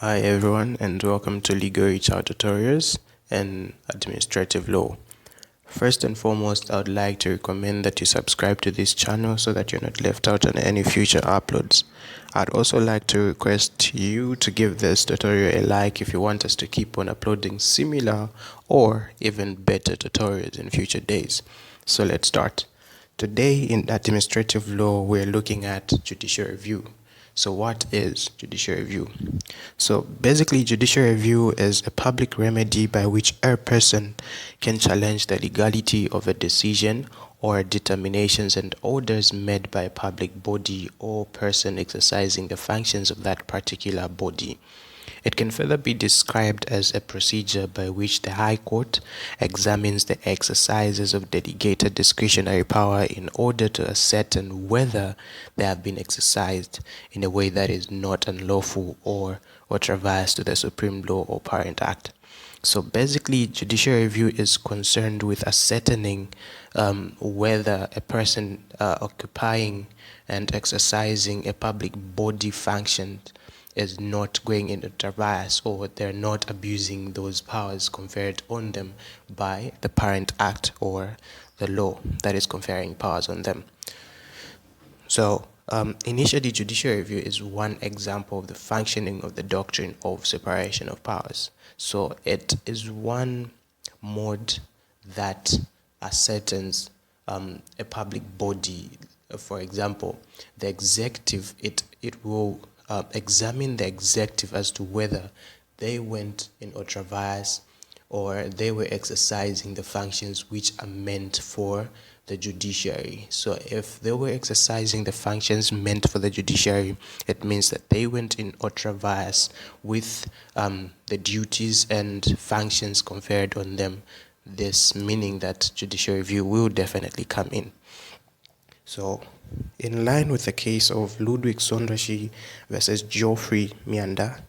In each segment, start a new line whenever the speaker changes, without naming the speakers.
Hi everyone and welcome to Legal HR Tutorials and Administrative Law. First and foremost, I would like to recommend that you subscribe to this channel so that you're not left out on any future uploads. I'd also like to request you to give this tutorial a like if you want us to keep on uploading similar or even better tutorials in future days. So let's start. Today in Administrative Law, we're looking at judicial review. So what is judicial review? So basically, judicial review is a public remedy by which a person can challenge the legality of a decision or determinations and orders made by a public body or person exercising the functions of that particular body. It can further be described as a procedure by which the High Court examines the exercises of delegated discretionary power in order to ascertain whether they have been exercised in a way that is not unlawful or ultra-vires to the Supreme Law or Parent Act. So basically, judicial review is concerned with ascertaining whether a person occupying and exercising a public body function is not going into ultra-vires or they're not abusing those powers conferred on them by the Parent Act or the law that is conferring powers on them. So initially, judicial review is one example of the functioning of the doctrine of separation of powers. So it is one mode that ascertains a public body. For example, the executive, it will examine the executive as to whether they went in ultra-vires or they were exercising the functions which are meant for the judiciary. So if they were exercising the functions meant for the judiciary, it means that they went in ultra-vires with the duties and functions conferred on them. This meaning that judicial review will definitely come in. So, in line with the case of Ludwig Sondrashi versus Geoffrey Mianda,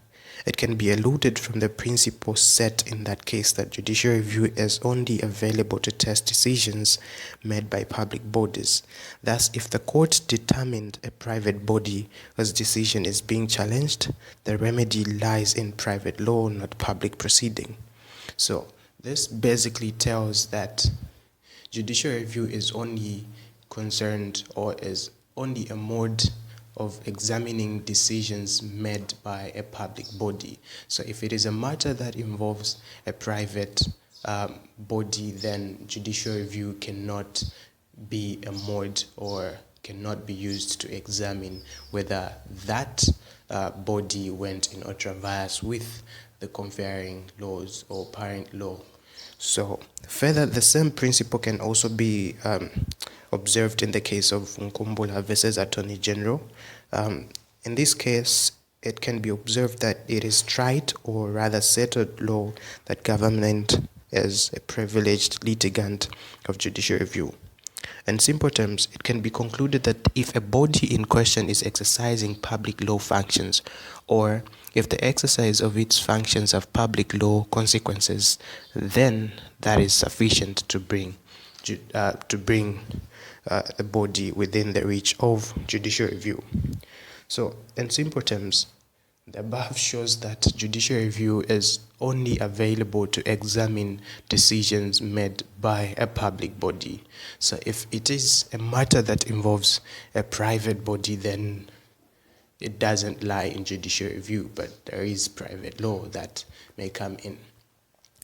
it can be eluded from the principle set in that case that judicial review is only available to test decisions made by public bodies. Thus, if the court determined a private body whose decision is being challenged, the remedy lies in private law, not public proceeding. So, this basically tells that judicial review is only concerned or is only a mode of examining decisions made by a public body. So if it is a matter that involves a private body, then judicial review cannot be a mode or cannot be used to examine whether that body went in ultra-vires with the conferring laws or parent law. So further, the same principle can also be observed in the case of Nkumbula versus Attorney General. In this case, it can be observed that it is tried or rather settled law that government is a privileged litigant of judicial review. In simple terms, it can be concluded that if a body in question is exercising public law functions, or if the exercise of its functions have public law consequences, then that is sufficient to bring a body within the reach of judicial review. So, in simple terms, the above shows that judicial review is only available to examine decisions made by a public body. So if it is a matter that involves a private body, then it doesn't lie in judicial review, but there is private law that may come in.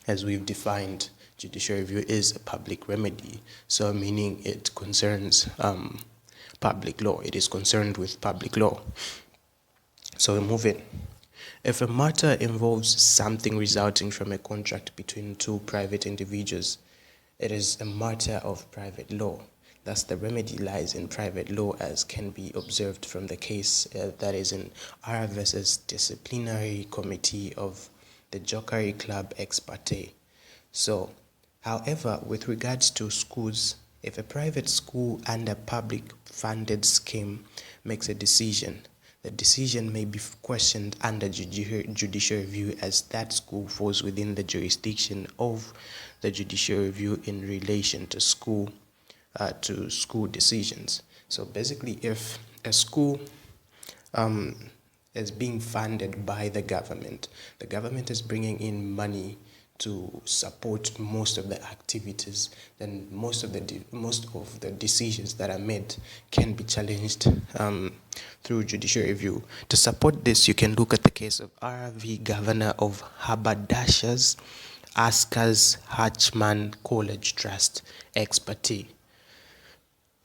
As we've defined, judicial review is a public remedy, so meaning it concerns public law. It is concerned with public law. So we move in. If a matter involves something resulting from a contract between two private individuals, it is a matter of private law. Thus, the remedy lies in private law, as can be observed from the case that is in R versus Disciplinary Committee of the Jokery Club ex parte. So, however, with regards to schools, if a private school under public funded scheme makes a decision, the decision may be questioned under judicial review, as that school falls within the jurisdiction of the judicial review in relation to school decisions. So basically, if a school as being funded by the government. The government is bringing in money to support most of the activities, then most of the decisions that are made can be challenged through judicial review. To support this, you can look at the case of RV, Governor of Haberdashers, Askers Hatchman College Trust, expertise.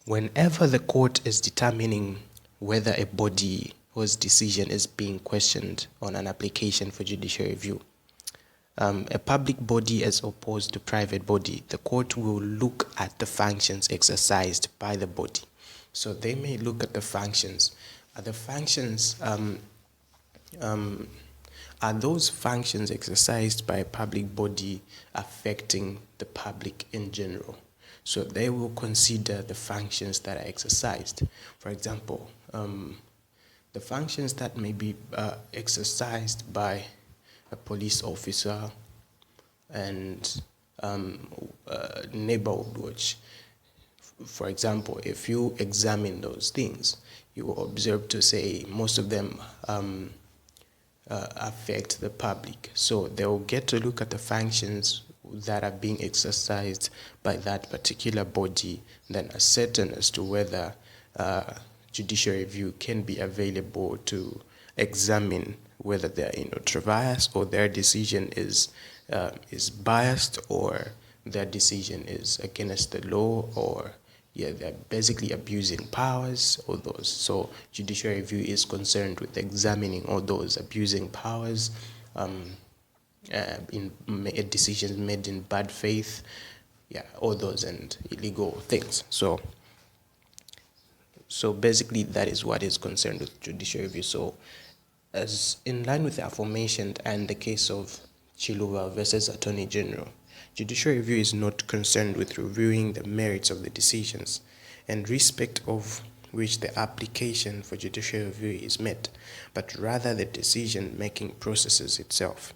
Whenever the court is determining whether a body whose decision is being questioned on an application for judicial review, a public body as opposed to private body, the court will look at the functions exercised by the body. So they may look at the functions. Are those functions exercised by a public body affecting the public in general? So they will consider the functions that are exercised. For example, the functions that may be exercised by a police officer and neighborhood watch. For example, if you examine those things, you will observe to say most of them affect the public. So they will get to look at the functions that are being exercised by that particular body, then ascertain as to whether judicial review can be available to examine whether they are in ultra-bias or their decision is biased or their decision is against the law, or they're basically abusing powers, or those. So judicial review is concerned with examining all those abusing powers, in decisions made in bad faith, all those and illegal things. So basically that is what is concerned with judicial review. So as in line with the aforementioned and the case of Chiluba versus Attorney General, judicial review is not concerned with reviewing the merits of the decisions and respect of which the application for judicial review is met, but rather the decision-making processes itself.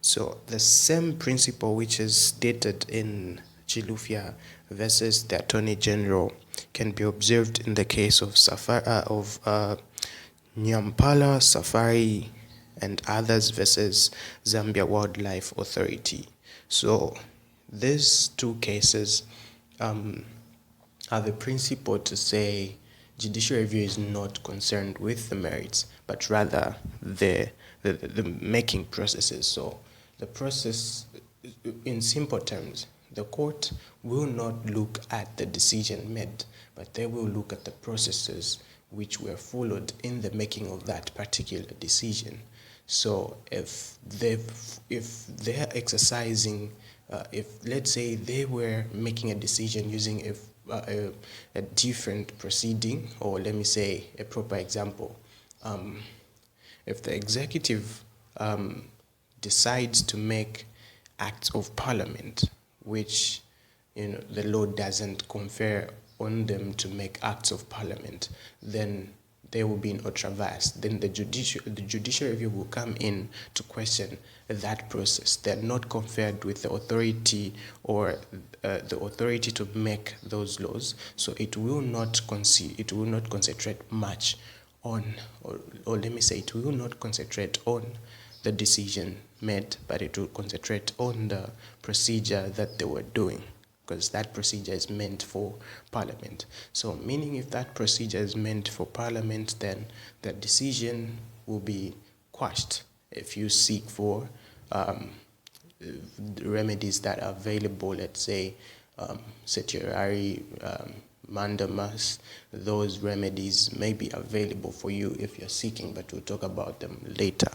So the same principle which is stated in Chilufya versus the Attorney General can be observed in the case of Nyampala Safari and others versus Zambia Wildlife Authority. So these two cases have a principle to say judicial review is not concerned with the merits, but rather the making processes. So the process, in simple terms, the court will not look at the decision made, but they will look at the processes which were followed in the making of that particular decision. So if they're exercising, if let's say they were making a decision using a different proceeding, or let me say a proper example, if the executive decides to make acts of parliament, which the law doesn't confer on them to make acts of parliament, then they will be in ultra-vires. Then the judicial review will come in to question that process. They're not conferred with the authority or the authority to make those laws. So it will not concentrate much on, or let me say, it will not concentrate on the decision made, but it will concentrate on the procedure that they were doing, because that procedure is meant for parliament. So meaning if that procedure is meant for parliament, then the decision will be quashed. If you seek for remedies that are available, let's say certiorari, mandamus, those remedies may be available for you if you're seeking, but we'll talk about them later.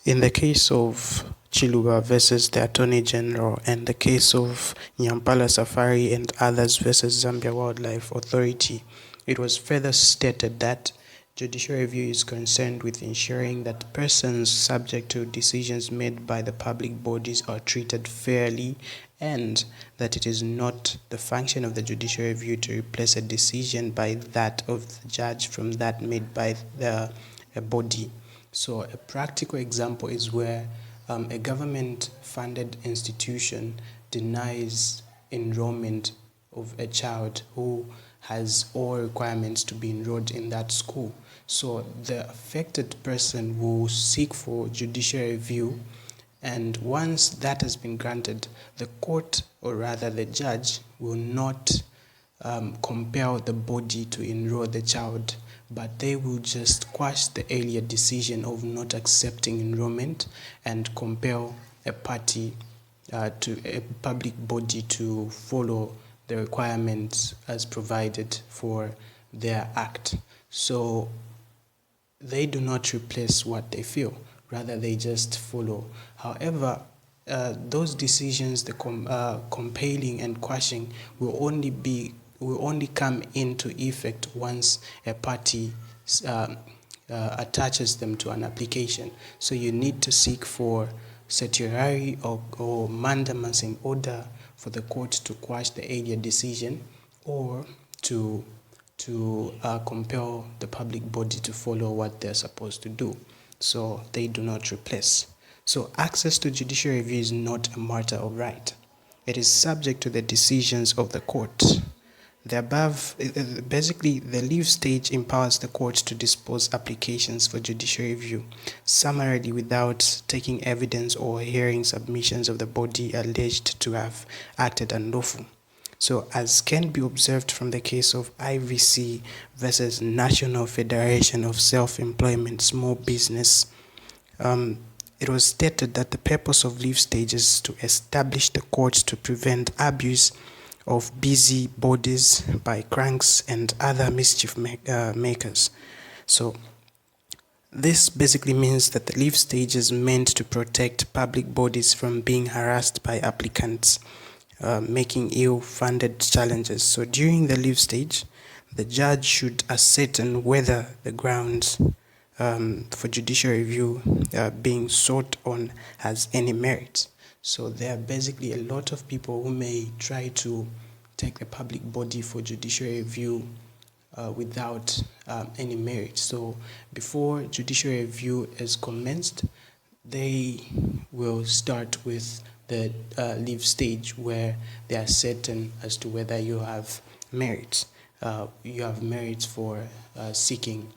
In the case of Chiluba versus the Attorney General and the case of Nyampala Safari and others versus Zambia Wildlife Authority, it was further stated that judicial review is concerned with ensuring that persons subject to decisions made by the public bodies are treated fairly, and that it is not the function of the judicial review to replace a decision by that of the judge from that made by the body. So a practical example is where a government-funded institution denies enrollment of a child who has all requirements to be enrolled in that school. So the affected person will seek for judicial review, and once that has been granted, the court, or rather the judge, will not compel the body to enroll the child, but they will just quash the earlier decision of not accepting enrollment and compel a party to a public body to follow the requirements as provided for their act. So they do not replace what they feel, rather they just follow. However, those decisions, the compelling and quashing, will only come into effect once a party attaches them to an application. So you need to seek for certiorari or mandamus in order for the court to quash the earlier decision, or to compel the public body to follow what they're supposed to do. So they do not replace. So access to judicial review is not a matter of right. It is subject to the decisions of the court. The above, basically, the leave stage empowers the court to dispose applications for judicial review summarily without taking evidence or hearing submissions of the body alleged to have acted unlawful. So, as can be observed from the case of IVC versus National Federation of Self-Employment Small Business, it was stated that the purpose of leave stage is to establish the courts to prevent abuse of busy bodies by cranks and other mischief makers. So this basically means that the leave stage is meant to protect public bodies from being harassed by applicants making ill-funded challenges. So during the leave stage, the judge should ascertain whether the grounds for judicial review being sought on has any merit. So there are basically a lot of people who may try to take the public body for judicial review without any merit. So before judicial review is commenced, they will start with the leave stage, where they are certain as to whether you have merits. You have merits for seeking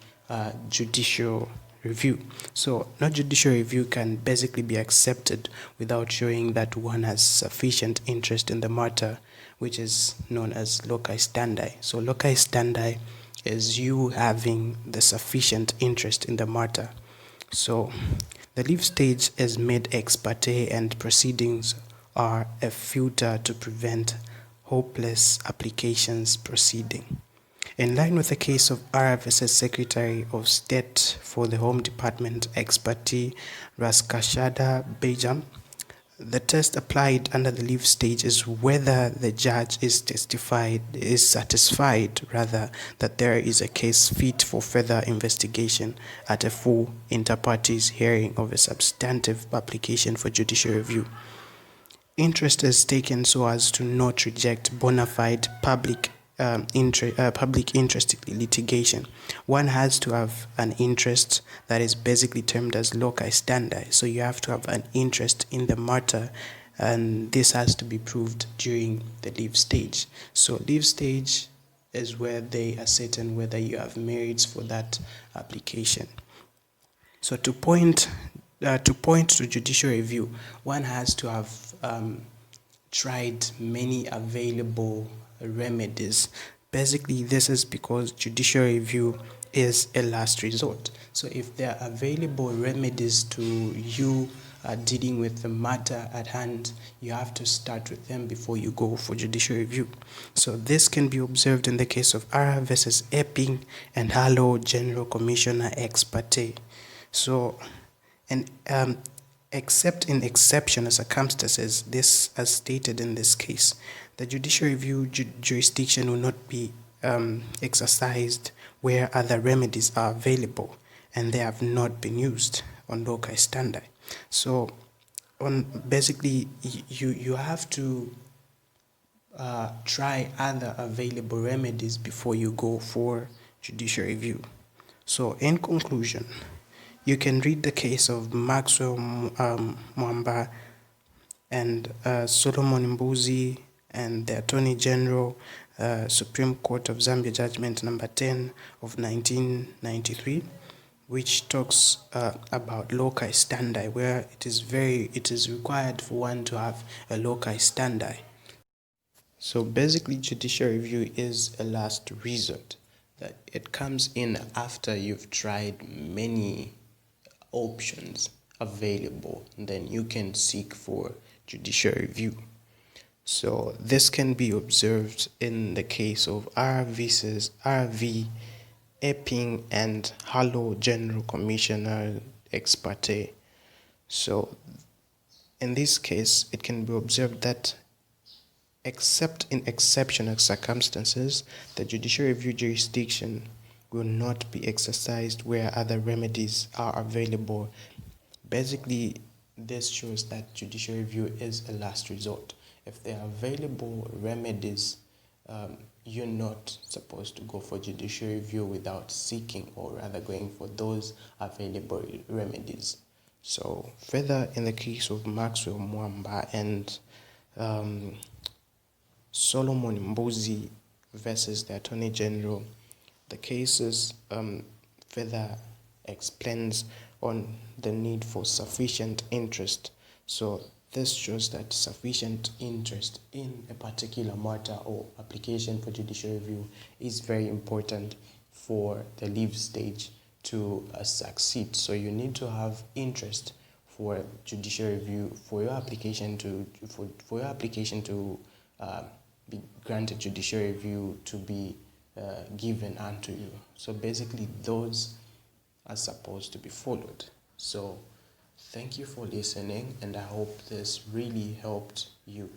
judicial review. So no judicial review can basically be accepted without showing that one has sufficient interest in the matter, which is known as loci standi. So loci standi is you having the sufficient interest in the matter. So the leave stage is made ex parte, and proceedings are a filter to prevent hopeless applications proceeding. In line with the case of R versus Secretary of State for the Home Department ex parte Raskashada Bejam, the test applied under the leave stage is whether the judge is satisfied that there is a case fit for further investigation at a full inter-parties hearing of a substantive application for judicial review. Interest is taken so as to not reject bona fide public interest litigation. One has to have an interest that is basically termed as loci standi. So you have to have an interest in the matter, and this has to be proved during the leave stage. So leave stage is where they ascertain whether you have merits for that application. So to point to judicial review, one has to have tried many available remedies. Basically, this is because judicial review is a last resort. So if there are available remedies to you dealing with the matter at hand, you have to start with them before you go for judicial review. So this can be observed in the case of Ara versus Epping and Harlow General Commissioner ex parte. So, and except in exceptional circumstances, this as stated in this case, the judicial review jurisdiction will not be exercised where other remedies are available and they have not been used on loci standi. So, basically, you have to try other available remedies before you go for judicial review. So, in conclusion, you can read the case of Maxwell Mwamba and Solomon Mbuzi and the Attorney General Supreme Court of Zambia Judgment number 10 of 1993, which talks about loci standi, where it is required for one to have a loci standi. So basically, judicial review is a last resort. That it comes in after you've tried many options available, then you can seek for judicial review. So this can be observed in the case of RV Epping and Hallo General Commissioner ex parte. So in this case, it can be observed that except in exceptional circumstances, the judicial review jurisdiction will not be exercised where other remedies are available. Basically, this shows that judicial review is a last resort. If there are available remedies, you're not supposed to go for judicial review without seeking, or rather going for those available remedies. So further, in the case of Maxwell Mwamba and Solomon Mbuzi versus the Attorney General, the cases further explains on the need for sufficient interest. So this shows that sufficient interest in a particular matter or application for judicial review is very important for the leave stage to succeed. So you need to have interest for judicial review for your application to be granted judicial review to be given unto you. So basically, those are supposed to be followed. So thank you for listening, and I hope this really helped you.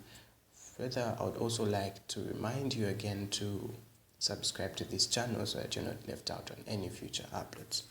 Further, I would also like to remind you again to subscribe to this channel so that you're not left out on any future uploads.